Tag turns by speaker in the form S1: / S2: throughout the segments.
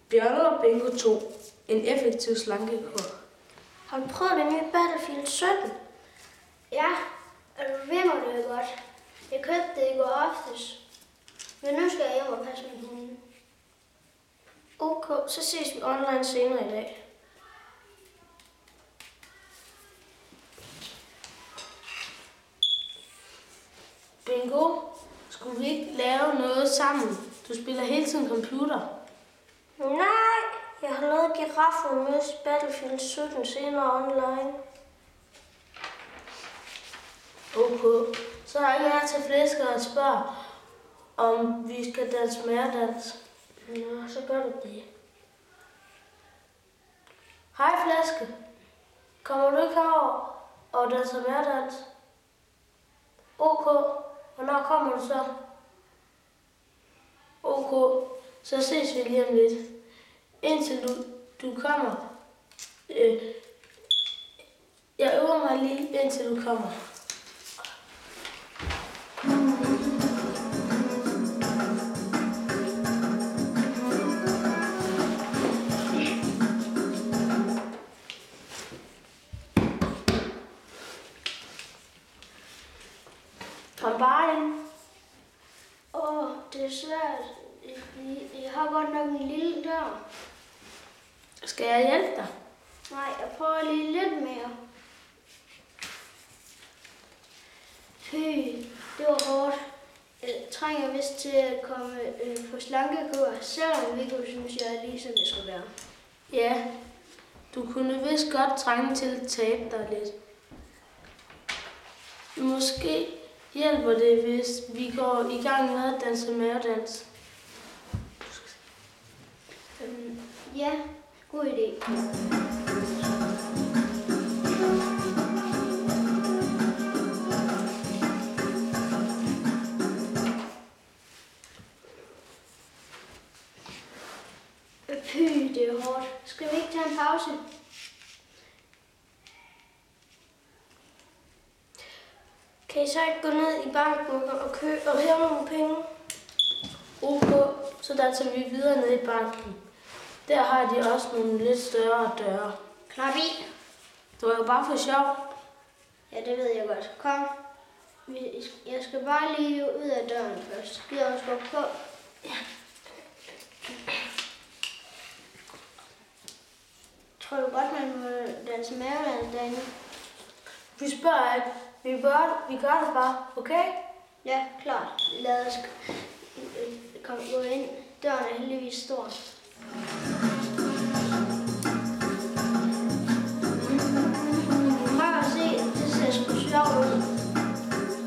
S1: Bjørne og Bingo 2. En effektiv slankekur.
S2: Har du prøvet det nye Battlefield 17?
S3: Ja, og du ved mig det jo godt. Jeg købte det i går aftes. Men nu skal jeg hjem og passe min hunde.
S2: Okay, så ses vi online senere i dag.
S1: Bingo, skulle vi ikke lave noget sammen? Du spiller hele tiden computer.
S2: Nej, jeg har lavet giraffer med Battlefield 17 senere online.
S1: Okay, så ringer jeg til Flæske og spørger, om vi skal danse mærdans.
S2: Nå, så gør du det.
S1: Hej Flæske, kommer du ikke herover og danser mærdans? Okay, hvornår kommer du så? Okay, så ses vi lige om lidt. Indtil du kommer. Jeg øver mig lige, indtil du kommer. Kom bare ind.
S3: Det er svært. Jeg har godt nok en lille dør.
S1: Skal jeg hjælpe dig?
S3: Nej, jeg prøver lige lidt mere. Fy, det var hårdt. Jeg trænger vist til at komme på slankekur, selvom Viggo synes, jeg er lige som jeg skal være.
S1: Ja, du kunne vist godt trænge til at tabe dig lidt. Måske hjælper det, hvis vi går i gang med at danse mærdans.
S3: Ja, god idé. Fy, det er hårdt. Skal vi ikke tage en pause?
S2: Kan I så ikke gå ned i banken og købe og hæve nogle penge?
S1: Okay, så danser vi videre ned i banken. Der har de også nogle lidt større døre.
S3: Knap i.
S1: Det var jo bare for sjov.
S3: Ja, det ved jeg godt. Kom. Jeg skal bare lige ud af døren først. Gider du skubbe på?
S1: Ja.
S3: Tror du godt, man må danse mærdans derinde?
S1: Vi spørger ikke. Vi gør det bare, okay?
S3: Ja, klart. Lad os gå ind. Døren er heldigvis stor. Prøv at se, det ser sgu sjovt ud.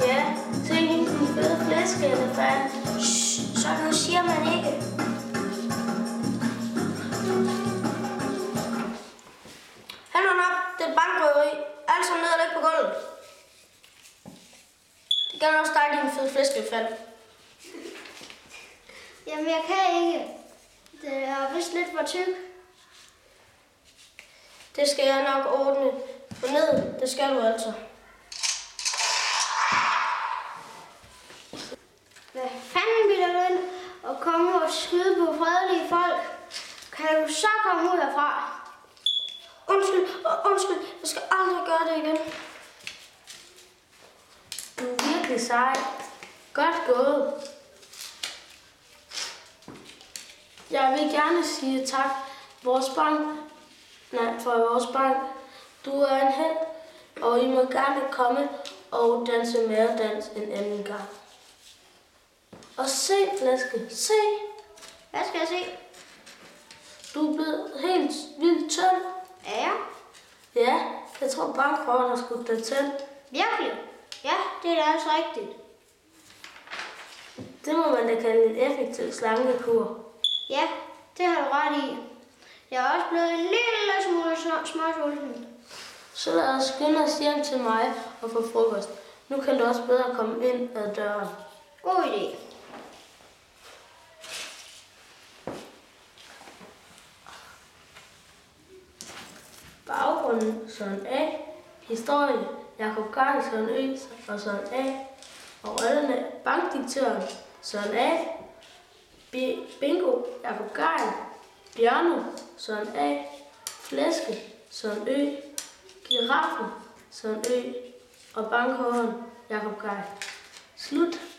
S1: Ja, se hende den fede flæskeelefant.
S2: Sådan noget siger man ikke. Hold nu op, det er et bankrøveri. Alt sammen ned og læg på gulvet. Det gælder også dig, din fede flæskeelefant.
S3: Jamen, jeg kan ikke. Det er vist lidt for tyk.
S2: Det skal jeg nok ordne. For ned, det skal du altså.
S3: Hvad fanden vil du ind og komme og skyde på fredelige folk? Kan du så komme ud herfra?
S2: Undskyld. Jeg skal aldrig gøre det igen.
S1: Du er virkelig sej. Godt gået. Jeg vil gerne sige tak for vores bank. Du er en helt, og I må gerne komme og danse mærdans en anden gang. Og se, Flæske, se.
S3: Hvad skal jeg se?
S1: Du er blevet helt vildt tynd.
S3: Er jeg?
S1: Ja, jeg tror bankrøven har skudt dig til.
S3: Virkelig? Ja, det er da også rigtigt.
S1: Det må man da kalde en effektiv slankekur.
S3: Ja, det har du ret i. Jeg er også blevet en lille smule småsulten.
S1: Så lad os skynde os hjem til mig og få frokost. Nu kan du også bedre komme ind ad døren.
S3: God idé.
S1: Baggrunden Søren A. Historie Jakob Karl, Søren Ø. og Søren A. Og rollerne bankdirektøren Søren A. Bingo Jakob Karl, Bjørne, Søren A. Flæske, Søren Ø. Giraffen, Søren Ø. Og bankholderen, Jakob Gej. Slut.